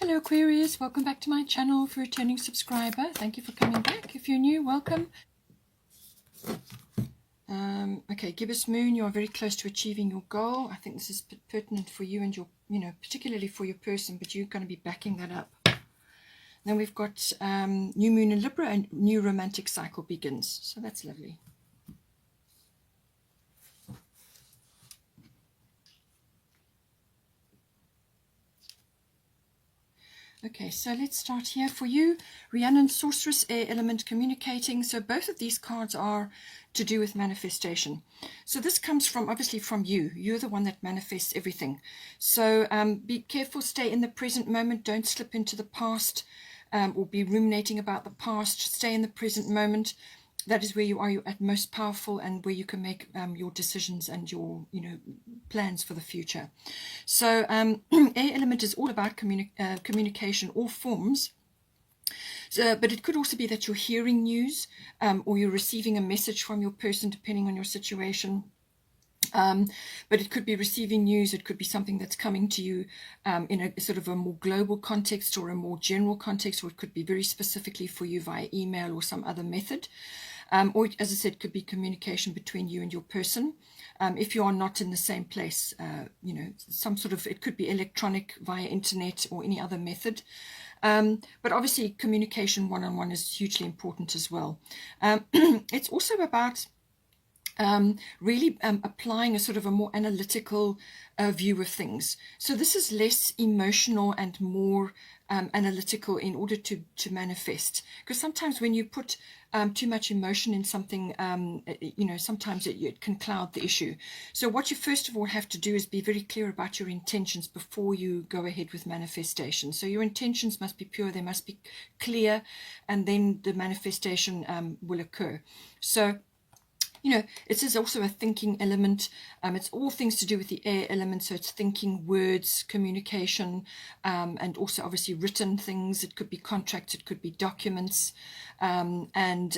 Hello Aquarius, welcome back to my channel. For a returning subscriber, thank you for coming back. If you're new, welcome. Okay, gibbous moon, you are very close to achieving your goal. I think this is pertinent for you and your, particularly for your person, but you're going to be backing that up. Then we've got new moon in Libra, and new romantic cycle begins. So that's lovely. Okay, so let's start here for you. Rhiannon, Sorceress, Air Element, Communicating. So both of these cards are to do with manifestation. So this comes from, obviously, from you. You're the one that manifests everything. So be careful, stay in the present moment. Don't slip into the past or be ruminating about the past. Stay in the present moment. That is where you are at most powerful and where you can make your decisions and your, plans for the future. So air element is all about communication, all forms. So, but it could also be that you're hearing news or you're receiving a message from your person, depending on your situation. But it could be receiving news. It could be something that's coming to you in a sort of a more global context or a more general context, or it could be very specifically for you via email or some other method. Or, as I said, could be communication between you and your person. If you are not in the same place, some sort of, it could be electronic via internet or any other method. But obviously communication one-on-one is hugely important as well. It's also about really applying a sort of a more analytical view of things. So this is less emotional and more analytical in order to manifest. Because sometimes when you put too much emotion in something, sometimes it can cloud the issue. So what you first of all have to do is be very clear about your intentions before you go ahead with manifestation. So your intentions must be pure, they must be clear, and then the manifestation will occur. So it is also a thinking element. It's all things to do with the air element. So it's thinking, words, communication, and also obviously written things. It could be contracts, it could be documents. And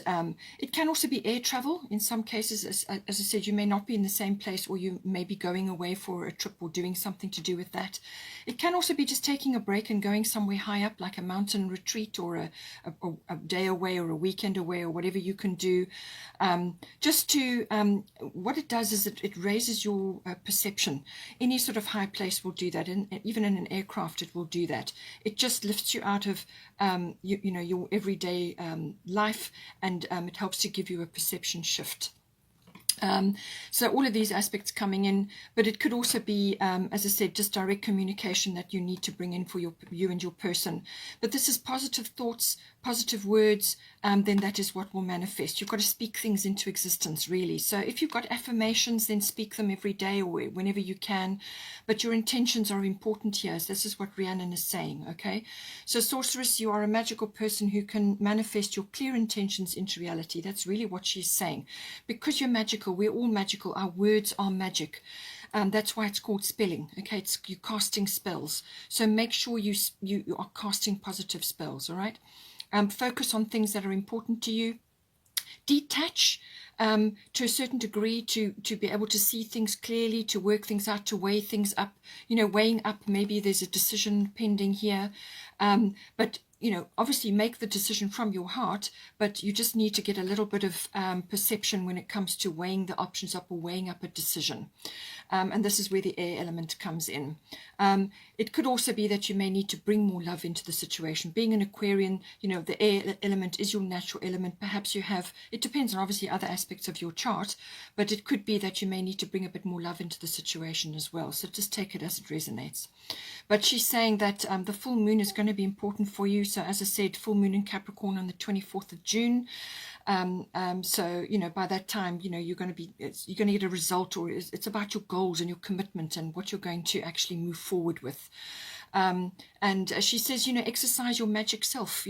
it can also be air travel. In some cases, as I said, you may not be in the same place, or you may be going away for a trip or doing something to do with that. It can also be just taking a break and going somewhere high up, like a mountain retreat or a day away or a weekend away or whatever you can do. Just to what it does is it raises your perception. Any sort of high place will do that, and even in an aircraft it will do that. It just lifts you out of your everyday life, and it helps to give you a perception shift. So all of these aspects coming in, but it could also be, as I said, just direct communication that you need to bring in for you and your person. But this is positive thoughts, positive words, then that is what will manifest. You've got to speak things into existence, really. So if you've got affirmations, then speak them every day or whenever you can. But your intentions are important here. So this is what Rhiannon is saying, okay? So Sorceress, you are a magical person who can manifest your clear intentions into reality. That's really what she's saying. Because you're magical, we're all magical. Our words are magic. That's why it's called spelling. Okay, you're casting spells. So make sure you are casting positive spells. All right. Focus on things that are important to you. Detach to a certain degree to be able to see things clearly, to work things out, to weigh things up. Weighing up. Maybe there's a decision pending here, but obviously make the decision from your heart, but you just need to get a little bit of perception when it comes to weighing the options up or weighing up a decision. And this is where the air element comes in. It could also be that you may need to bring more love into the situation. Being an Aquarian, the air element is your natural element. Perhaps you have, it depends on obviously other aspects of your chart, but it could be that you may need to bring a bit more love into the situation as well. So just take it as it resonates. But she's saying that the full moon is going to be important for you. So as I said, full moon in Capricorn on the 24th of June. So by that time you're going to get a result, or it's about your goals and your commitment and what you're going to actually move forward with. And she says, exercise your magic self.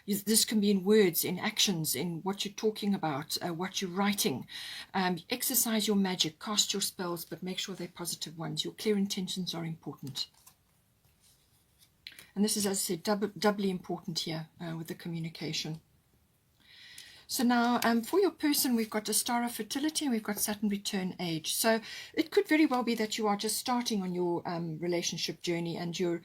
This can be in words, in actions, in what you're talking about, what you're writing. Exercise your magic, cast your spells, but make sure they're positive ones. Your clear intentions are important. And this is, as I said, doubly important here with the communication. So now for your person, we've got a star of fertility and we've got Saturn return age. So it could very well be that you are just starting on your relationship journey, and you're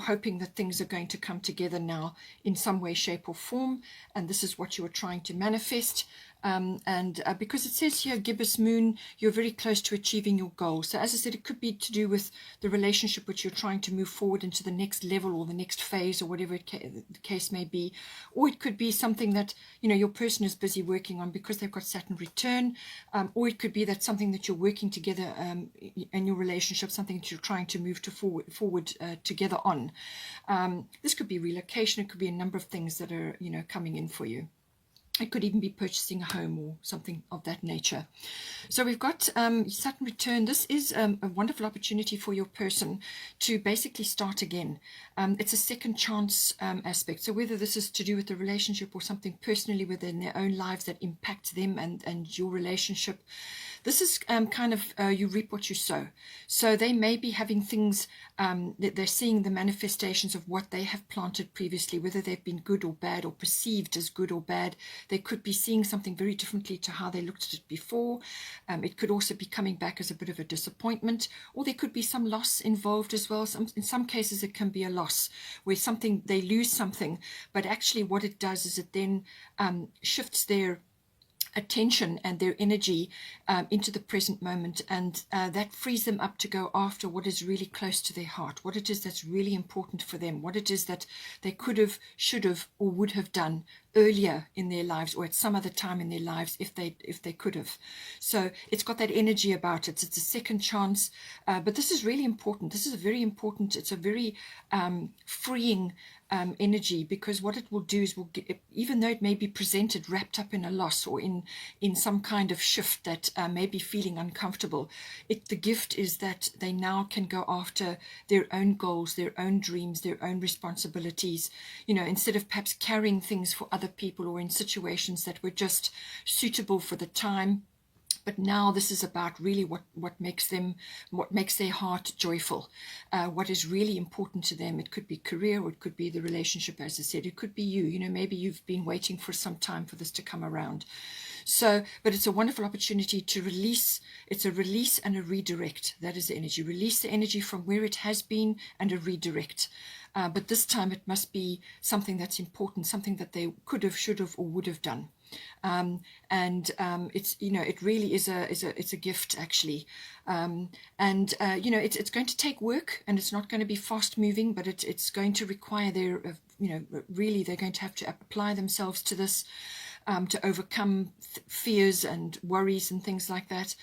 hoping that things are going to come together now in some way, shape or form. And this is what you are trying to manifest. Because it says here gibbous moon, you're very close to achieving your goal. So as I said, it could be to do with the relationship which you're trying to move forward into the next level or the next phase or whatever the case may be. Or it could be something that your person is busy working on because they've got Saturn return, or it could be that something that you're working together in your relationship, something that you're trying to move forward together on. This could be relocation. It could be a number of things that are coming in for you. It could even be purchasing a home or something of that nature. So we've got Saturn return. This is a wonderful opportunity for your person to basically start again. It's a second chance aspect. So whether this is to do with the relationship or something personally within their own lives that impacts them and your relationship, this is kind of you reap what you sow. So they may be having things that they're seeing the manifestations of what they have planted previously, whether they've been good or bad or perceived as good or bad. They could be seeing something very differently to how they looked at it before. It could also be coming back as a bit of a disappointment, or there could be some loss involved as well. In some cases it can be a loss where they lose something, but actually what it does is it then shifts their attention and their energy into the present moment, and that frees them up to go after what is really close to their heart, what it is that's really important for them, what it is that they could have, should have, or would have done earlier in their lives or at some other time in their lives if they could have. So it's got that energy about it. It's a second chance, but this is really important. This is a very important, it's a very freeing energy, because what it will do is even though it may be presented wrapped up in a loss or in some kind of shift that may be feeling uncomfortable, the gift is that they now can go after their own goals, their own dreams, their own responsibilities, instead of perhaps carrying things for other people or in situations that were just suitable for the time. But now this is about really what makes their heart joyful, what is really important to them. It could be career, or it could be the relationship, as I said. It could be you. Maybe you've been waiting for some time for this to come around. So, but it's a wonderful opportunity to release. It's a release and a redirect. That is the energy. Release the energy from where it has been and a redirect. But this time it must be something that's important, something that they could have, should have, or would have done. It's it really is a gift actually, it's going to take work, and it's not going to be fast moving, but it's going to require their really they're going to have to apply themselves to this. To overcome fears and worries and things like that.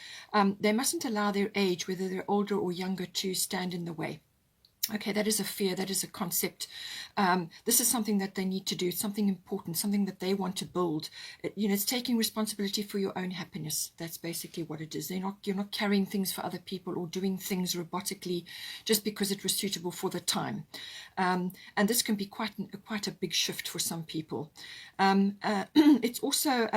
They mustn't allow their age, whether they're older or younger, to stand in the way. Okay, that is a fear, that is a concept. This is something that they need to do. It's something important, something that they want to build. It's taking responsibility for your own happiness. That's basically what it is. You're not carrying things for other people or doing things robotically just because it was suitable for the time. And this can be quite a big shift for some people. It's also...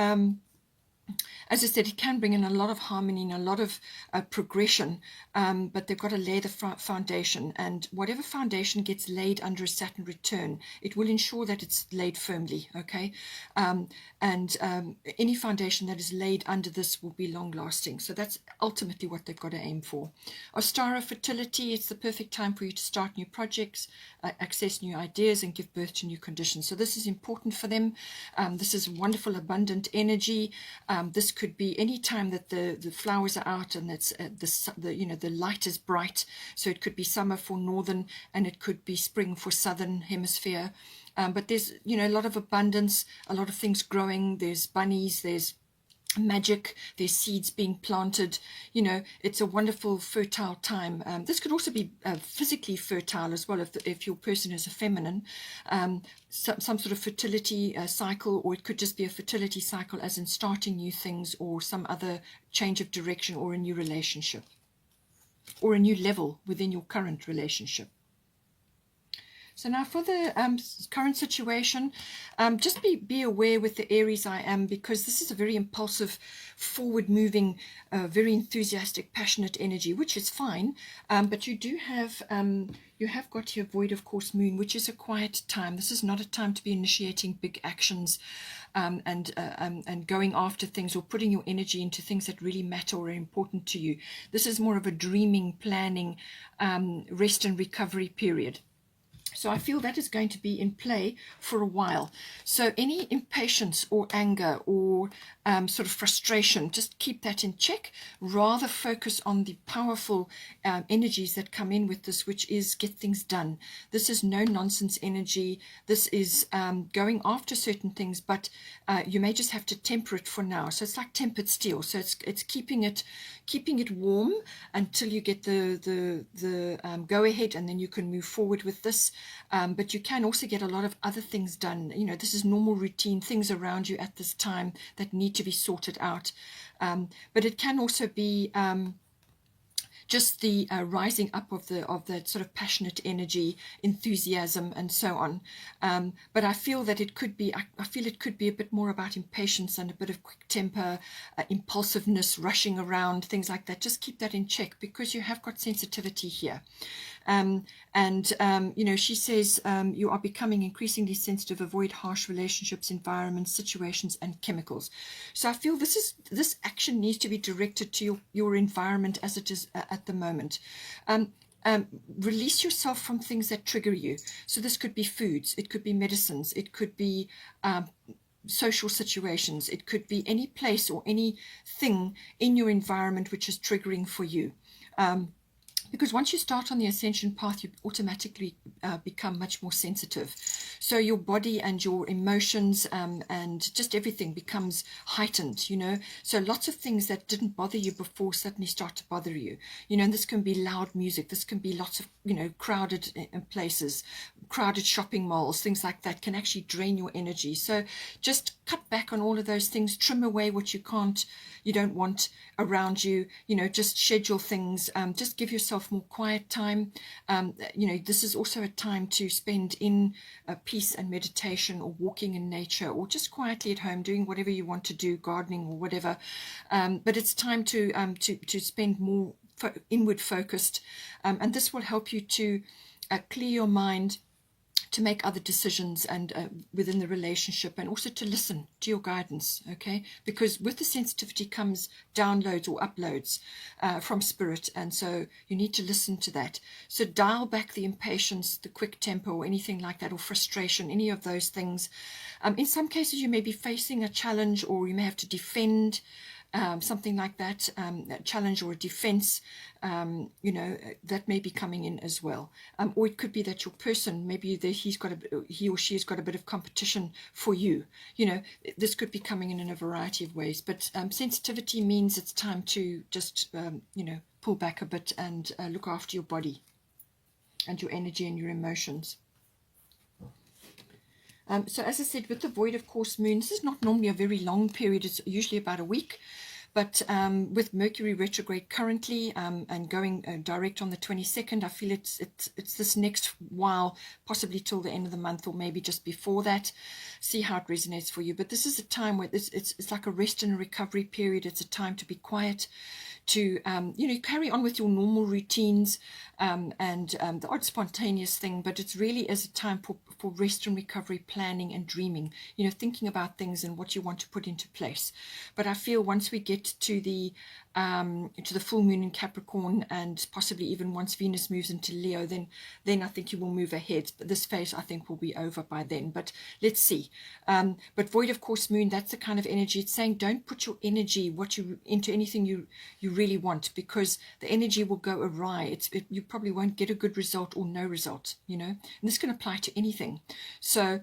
as I said, it can bring in a lot of harmony and a lot of progression, but they've got to lay the foundation, and whatever foundation gets laid under a Saturn return, it will ensure that it's laid firmly, okay? Any foundation that is laid under this will be long-lasting, so that's ultimately what they've got to aim for. Ostara fertility, it's the perfect time for you to start new projects, access new ideas, and give birth to new conditions. So this is important for them. This is wonderful, abundant energy. This could be any time that the flowers are out and it's the light is bright. So it could be summer for northern, and it could be spring for southern hemisphere. But there's a lot of abundance, a lot of things growing. There's bunnies, there's magic, there's seeds being planted. It's a wonderful fertile time. This could also be physically fertile as well, if your person is a feminine, some sort of fertility cycle, or it could just be a fertility cycle as in starting new things, or some other change of direction, or a new relationship, or a new level within your current relationship. So now for the current situation, just be aware with the Aries I am, because this is a very impulsive, forward-moving, very enthusiastic, passionate energy, which is fine. But you do have you have got your void of course moon, which is a quiet time. This is not a time to be initiating big actions and going after things or putting your energy into things that really matter or are important to you. This is more of a dreaming, planning, rest and recovery period. So I feel that is going to be in play for a while. So any impatience or anger or sort of frustration, just keep that in check. Rather focus on the powerful energies that come in with this, which is get things done. This is no nonsense energy. This is going after certain things, but you may just have to temper it for now. So it's like tempered steel. So it's keeping it warm until you get the go ahead, and then you can move forward with this. But you can also get a lot of other things done. You know, this is normal routine things around you at this time that need to be sorted out. But it can also be just the rising up of that sort of passionate energy, enthusiasm, and so on. But I feel that it could be, I feel it could be a bit more about impatience and a bit of quick temper, impulsiveness, rushing around, things like that. Just keep that in check, because you have got sensitivity here. You know, she says you are becoming increasingly sensitive, avoid harsh relationships, environments, situations, and chemicals. So I feel this action needs to be directed to your environment as it is at the moment. Release yourself from things that trigger you. So this could be foods, it could be medicines, it could be social situations, it could be any place or anything in your environment which is triggering for you. Because once you start on the ascension path, you automatically become much more sensitive. So your body and your emotions and just everything becomes heightened, you know. So lots of things that didn't bother you before suddenly start to bother you. You know, and this can be loud music. This can be lots of, you know, crowded places, crowded shopping malls, things like that can actually drain your energy. So just cut back on all of those things, trim away what you don't want around you, you know, just schedule things, just give yourself more quiet time. You know, this is also a time to spend in peace and meditation, or walking in nature, or just quietly at home doing whatever you want to do, gardening or whatever. But it's time to spend more inward focused, and this will help you to clear your mind, to make other decisions and within the relationship, and also to listen to your guidance, okay? Because with the sensitivity comes downloads or uploads from spirit, and so you need to listen to that. So dial back the impatience, the quick tempo, or anything like that, or frustration, any of those things. In some cases you may be facing a challenge, or you may have to defend something like that, a challenge or a defense, you know, that may be coming in as well. Or it could be that your person, maybe he or she has got a bit of competition for you. You know, this could be coming in a variety of ways. But sensitivity means it's time to just, you know, pull back a bit and look after your body and your energy and your emotions. So as I said, with the void of course moon, this is not normally a very long period. It's usually about a week. But with Mercury retrograde currently and going direct on the 22nd, I feel it's this next while, possibly till the end of the month, or maybe just before that. See how it resonates for you. But this is a time where it's like a rest and a recovery period. It's a time to be quiet, to you know, carry on with your normal routines and the odd spontaneous thing, but it's really is a time for rest and recovery, planning and dreaming, you know, thinking about things and what you want to put into place. But I feel once we get to the full moon in Capricorn, and possibly even once Venus moves into Leo, then I think you will move ahead. But this phase I think will be over by then, but let's see. But void of course moon, that's the kind of energy. It's saying don't put your energy into anything you really want, because the energy will go awry. You probably won't get a good result or no result, you know, and this can apply to anything. So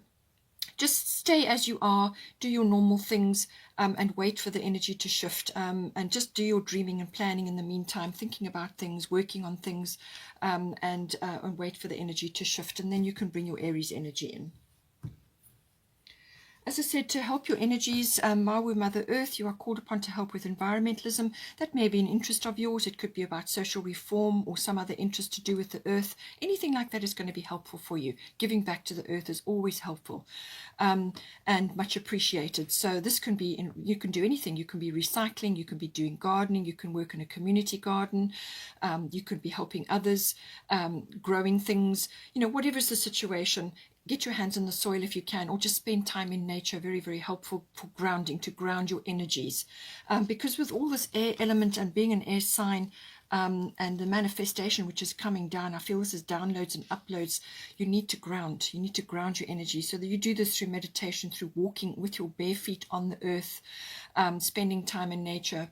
just stay as you are, do your normal things, and wait for the energy to shift, and just do your dreaming and planning in the meantime, thinking about things, working on things, and wait for the energy to shift, and then you can bring your Aries energy in. As I said, to help your energies, Mawu, Mother Earth, you are called upon to help with environmentalism. That may be an interest of yours. It could be about social reform or some other interest to do with the earth. Anything like that is going to be helpful for you. Giving back to the earth is always helpful and much appreciated. So this can be, you can do anything. You can be recycling, you can be doing gardening, you can work in a community garden, you could be helping others, growing things, whatever's the situation. Get your hands in the soil if you can, or just spend time in nature. Very, very helpful for grounding, to ground your energies. Because with all this air element and being an air sign, and the manifestation which is coming down, I feel this is downloads and uploads. You need to ground. You need to ground your energy. So that you do this through meditation, through walking with your bare feet on the earth, spending time in nature,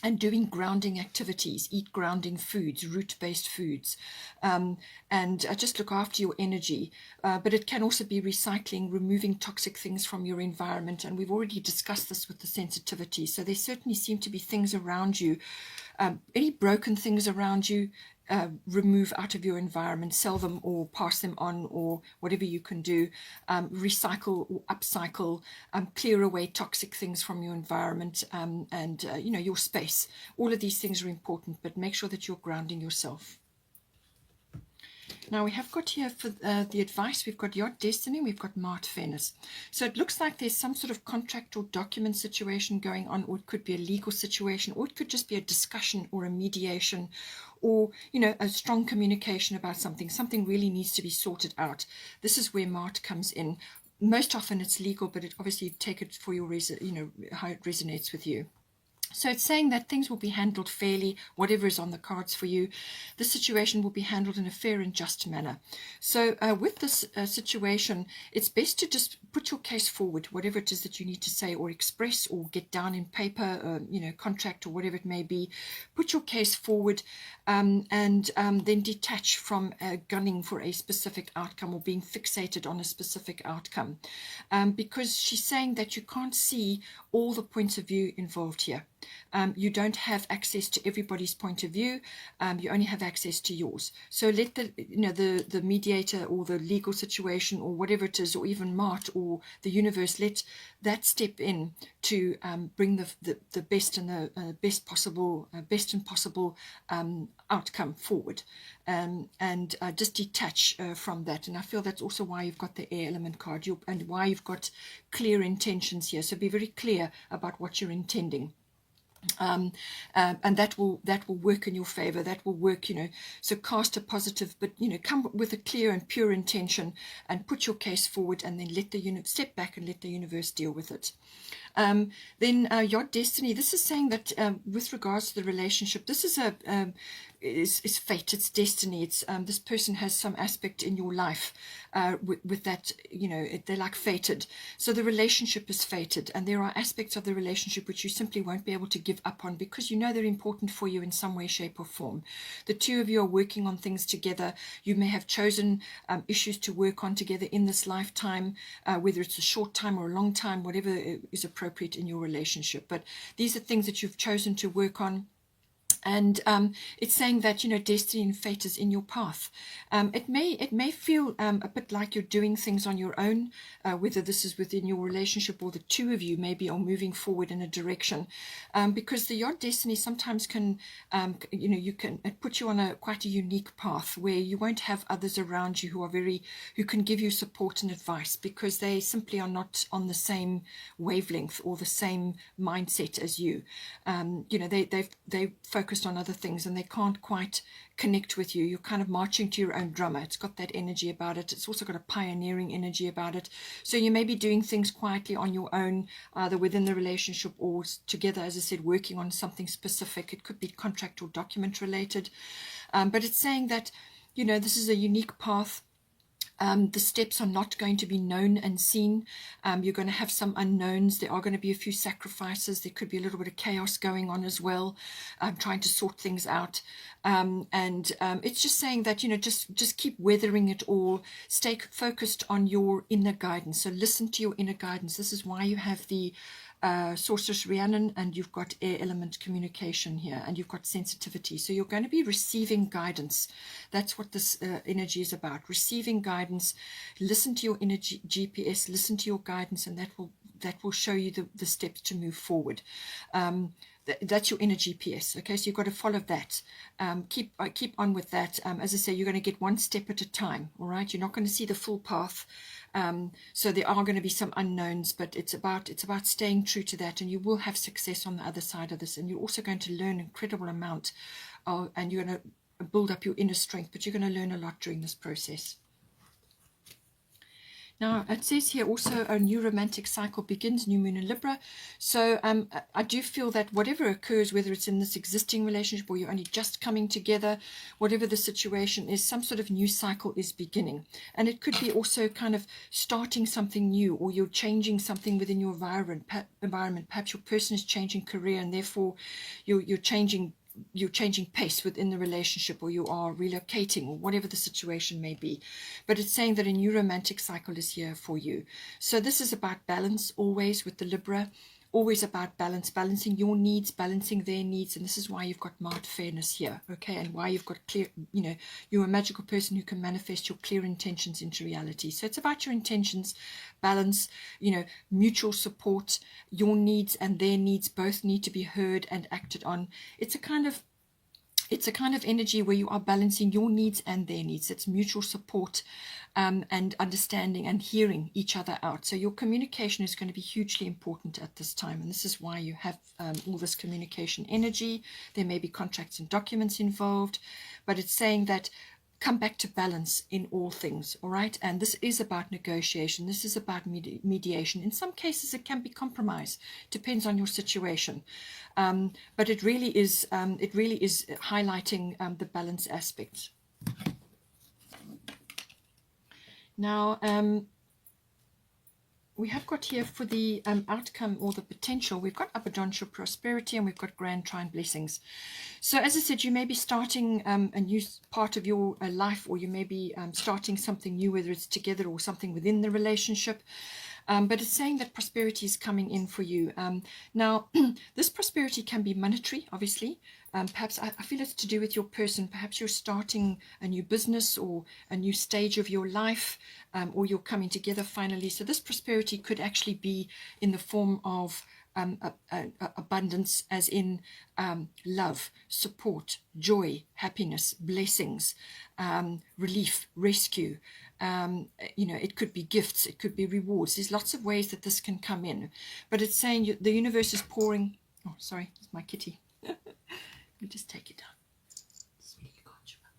and doing grounding activities. Eat grounding foods, root-based foods, and just look after your energy. But it can also be recycling, removing toxic things from your environment, and we've already discussed this with the sensitivity. So there certainly seem to be things around you, any broken things around you, remove out of your environment, sell them or pass them on, or whatever you can do. Recycle or upcycle, clear away toxic things from your environment, and your space. All of these things are important, but make sure that you're grounding yourself. Now we have got here for the advice, we've got your destiny, we've got Mart Venus. So it looks like there's some sort of contract or document situation going on, or it could be a legal situation, or it could just be a discussion or a mediation, or a strong communication about something. Something really needs to be sorted out. This is where Mart comes in. Most often it's legal, but it obviously take it for your how it resonates with you. So it's saying that things will be handled fairly, whatever is on the cards for you. The situation will be handled in a fair and just manner. So with this situation, it's best to just put your case forward, whatever it is that you need to say or express or get down in paper, contract or whatever it may be. Put your case forward and then detach from gunning for a specific outcome or being fixated on a specific outcome. Because she's saying that you can't see all the points of view involved here. You don't have access to everybody's point of view. You only have access to yours. So let the mediator or the legal situation or whatever it is, or even Mart or the universe, let that step in to bring the best and the best and possible outcome forward, and just detach from that. And I feel that's also why you've got the air element card, and why you've got clear intentions here. So be very clear about what you're intending. And that will work in your favor. That will work, so cast a positive, but come with a clear and pure intention and put your case forward, and then let the step back and let the universe deal with it. Then your destiny, this is saying that with regards to the relationship, this is is fate, it's destiny. It's this person has some aspect in your life with that, they're like fated. So the relationship is fated, and there are aspects of the relationship which you simply won't be able to give up on, because they're important for you in some way, shape or form. The two of you are working on things together. You may have chosen issues to work on together in this lifetime, whether it's a short time or a long time, whatever is appropriate in your relationship. But these are things that you've chosen to work on. And it's saying that destiny and fate is in your path. It may feel a bit like you're doing things on your own, whether this is within your relationship or the two of you maybe are moving forward in a direction, because your destiny sometimes can it put you on quite a unique path where you won't have others around you who can give you support and advice, because they simply are not on the same wavelength or the same mindset as you. They focused on other things and they can't quite connect with you. You're kind of marching to your own drummer. It's got that energy about it. It's also got a pioneering energy about it. So you may be doing things quietly on your own, either within the relationship or together, as I said, working on something specific. It could be contract or document related. But it's saying that, this is a unique path. The steps are not going to be known and seen. You're going to have some unknowns. There are going to be a few sacrifices. There could be a little bit of chaos going on as well, trying to sort things out. It's just saying that, just keep weathering it all. Stay focused on your inner guidance. So listen to your inner guidance. This is why you have the Sorceress Rhiannon, and you've got air element communication here, and you've got sensitivity. So you're going to be receiving guidance. That's what this energy is about, receiving guidance. Listen to your inner GPS, listen to your guidance, and that will show you the steps to move forward. That's your inner GPS. Okay, so you've got to follow that. Keep on with that. As I say, you're going to get one step at a time. All right, you're not going to see the full path. So there are going to be some unknowns, but it's about staying true to that, and you will have success on the other side of this. And you're also going to learn an incredible amount, and you're going to build up your inner strength. But you're going to learn a lot during this process. Now, it says here also a new romantic cycle begins, new moon in Libra. So I do feel that whatever occurs, whether it's in this existing relationship or you're only just coming together, whatever the situation is, some sort of new cycle is beginning. And it could be also kind of starting something new, or you're changing something within your environment. Perhaps your person is changing career, and therefore you're changing pace within the relationship, or you are relocating, or whatever the situation may be. But it's saying that a new romantic cycle is here for you. So this is about balance, always with the Libra, always about balance, balancing your needs, balancing their needs. And this is why you've got marked fairness here, okay, and why you've got clear, you're a magical person who can manifest your clear intentions into reality. So it's about your intentions, balance, mutual support. Your needs and their needs both need to be heard and acted on. It's a kind of energy where you are balancing your needs and their needs. It's mutual support and understanding and hearing each other out. So your communication is going to be hugely important at this time. And this is why you have all this communication energy. There may be contracts and documents involved, but it's saying that come back to balance in all things, all right? And this is about negotiation. This is about mediation. In some cases, it can be compromise. Depends on your situation. But it really is highlighting the balance aspects. Now, we have got here for the outcome or the potential, we've got abundant prosperity, and we've got grand trine blessings. So as I said, you may be starting a new part of your life, or you may be starting something new, whether it's together or something within the relationship. But it's saying that prosperity is coming in for you. Now, this prosperity can be monetary, obviously. Perhaps I feel it's to do with your person. Perhaps you're starting a new business or a new stage of your life, or you're coming together finally. So this prosperity could actually be in the form of abundance, as in love, support, joy, happiness, blessings, relief, rescue. It could be gifts, it could be rewards. There's lots of ways that this can come in, but it's saying the universe is pouring. Oh, sorry, it's my kitty. Let me just take it down. It's really gorgeous up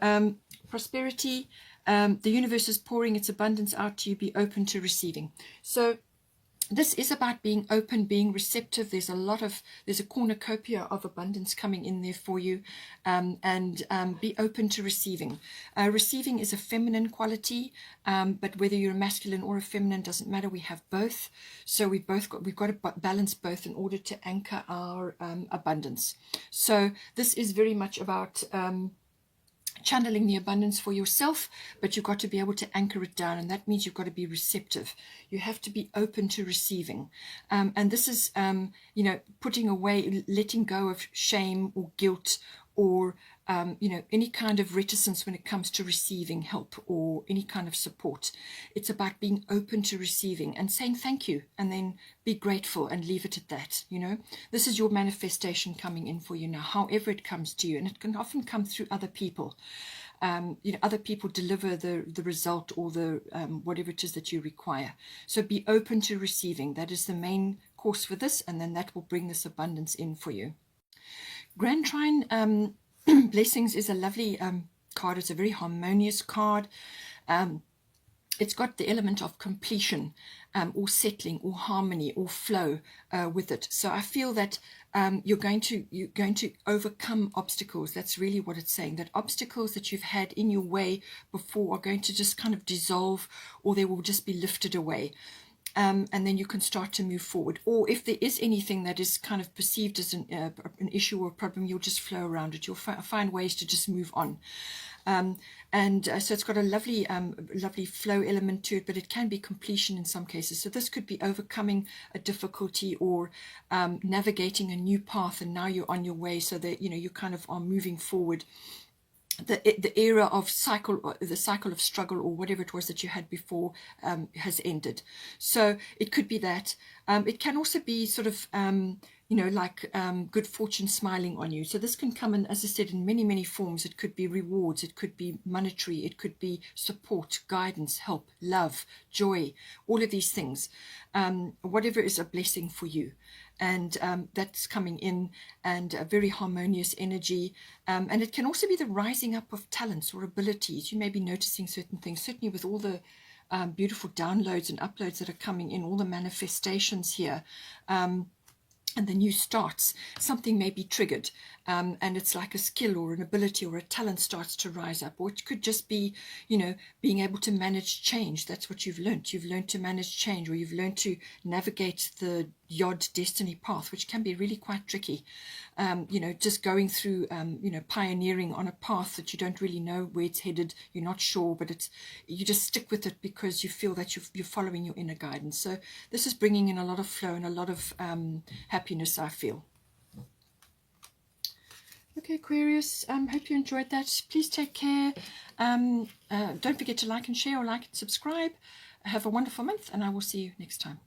there. Prosperity. The universe is pouring its abundance out to you. Be open to receiving. So this is about being open, being receptive. There's a cornucopia of abundance coming in there for you, and be open to receiving. Receiving is a feminine quality, but whether you're a masculine or a feminine doesn't matter. We have both, so we've got to balance both in order to anchor our abundance. So this is very much about channeling the abundance for yourself, but you've got to be able to anchor it down, and that means you've got to be receptive. You have to be open to receiving, and this is putting away, letting go of shame or guilt, or any kind of reticence when it comes to receiving help or any kind of support. It's about being open to receiving and saying thank you, and then be grateful and leave it at that. This is your manifestation coming in for you now, however it comes to you, and it can often come through other people. Other people deliver the result or the whatever it is that you require. So be open to receiving. That is the main course for this, and then that will bring this abundance in for you. Grand Trine Blessings is a lovely card. It's a very harmonious card. It's got the element of completion, or settling, or harmony, or flow with it. So I feel that you're going to overcome obstacles. That's really what it's saying. That obstacles that you've had in your way before are going to just kind of dissolve, or they will just be lifted away. and then you can start to move forward. Or if there is anything that is kind of perceived as an issue or a problem, you'll just flow around it. You'll find ways to just move on. So it's got a lovely flow element to it, but it can be completion in some cases. So this could be overcoming a difficulty, or navigating a new path, and now you're on your way, so that you kind of are moving forward. The era of the cycle of struggle, or whatever it was that you had before, has ended. So it could be that. It can also be sort of like good fortune smiling on you. So this can come in, as I said, in many, many forms. It could be rewards, it could be monetary, it could be support, guidance, help, love, joy, all of these things. Whatever is a blessing for you. And that's coming in, and a very harmonious energy. And it can also be the rising up of talents or abilities. You may be noticing certain things, certainly with all the beautiful downloads and uploads that are coming in, all the manifestations here. And the new starts, something may be triggered, and it's like a skill or an ability or a talent starts to rise up. Or it could just be, being able to manage change. That's what you've learned. You've learned to manage change, or you've learned to navigate the Yod destiny path, which can be really quite tricky. Just going through, pioneering on a path that you don't really know where it's headed. You're not sure, but you just stick with it because you feel that you're following your inner guidance. So this is bringing in a lot of flow and a lot of happiness, I feel. Okay, Aquarius, hope you enjoyed that. Please take care. Don't forget to like and share, or like and subscribe. Have a wonderful month, and I will see you next time.